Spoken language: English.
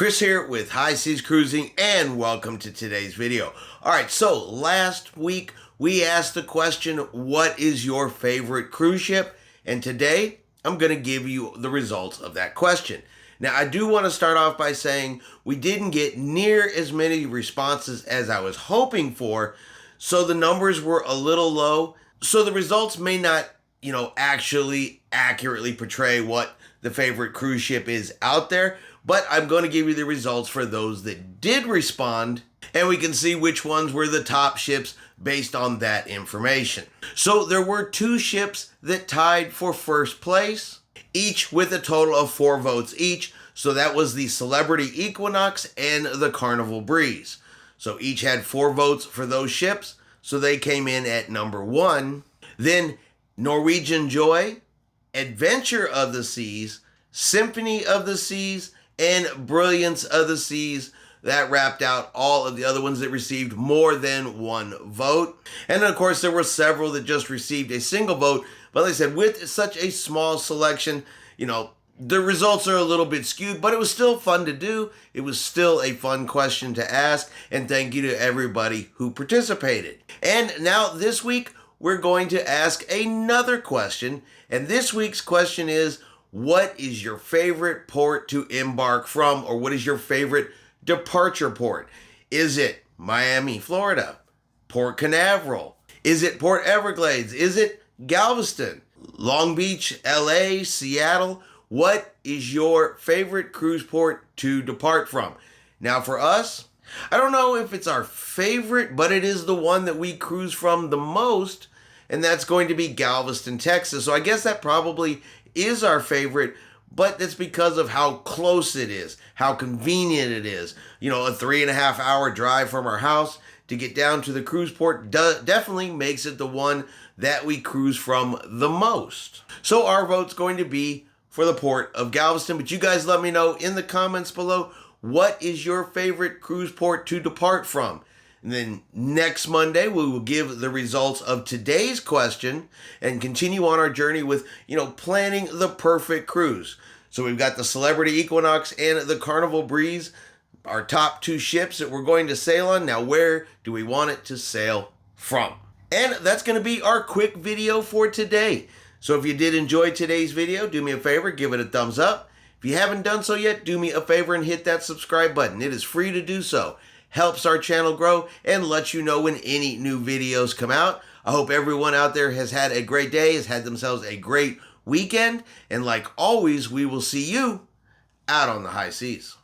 Chris here with High Seas Cruising, and welcome to today's video. Alright, so last week we asked the question, what is your favorite cruise ship? And today I'm going to give you the results of that question. Now, I do want to start off by saying we didn't get near as many responses as I was hoping for, so the numbers were a little low. So the results may not, actually accurately portray what the favorite cruise ship is out there, but I'm going to give you the results for those that did respond, and we can see which ones were the top ships based on that information. So there were two ships that tied for first place, each with a total of 4 votes each. So that was the Celebrity Equinox and the Carnival Breeze. So each had 4 votes for those ships, so they came in at number 1. Then Norwegian Joy, Adventure of the Seas, Symphony of the Seas, and Brilliance of the Seas. That wrapped out all of the other ones that received more than 1 vote. And then, of course, there were several that just received a single vote. But like I said, with such a small selection, the results are a little bit skewed, but it was still fun to do. It was still a fun question to ask. And thank you to everybody who participated. And now this week, we're going to ask another question. And this week's question is, what is your favorite port to embark from, or what is your favorite departure port? Is it Miami, Florida? Port Canaveral? Is it Port Everglades? Is it Galveston? Long Beach, LA, Seattle? What is your favorite cruise port to depart from? Now for us, I don't know if it's our favorite, but it is the one that we cruise from the most, and that's going to be Galveston, Texas. So I guess that probably is our favorite, but that's because of how close it is, how convenient it is. A 3.5 hour drive from our house to get down to the cruise port definitely makes it the one that we cruise from the most. So our vote's going to be for the port of Galveston, but you guys let me know in the comments below, what is your favorite cruise port to depart from? And then next Monday, we will give the results of today's question and continue on our journey with, planning the perfect cruise. So we've got the Celebrity Equinox and the Carnival Breeze, our top 2 ships that we're going to sail on. Now, where do we want it to sail from? And that's going to be our quick video for today. So if you did enjoy today's video, do me a favor, give it a thumbs up. If you haven't done so yet, do me a favor and hit that subscribe button. It is free to do so. Helps our channel grow and lets you know when any new videos come out. I hope everyone out there has had a great day, has had themselves a great weekend. And like always, we will see you out on the high seas.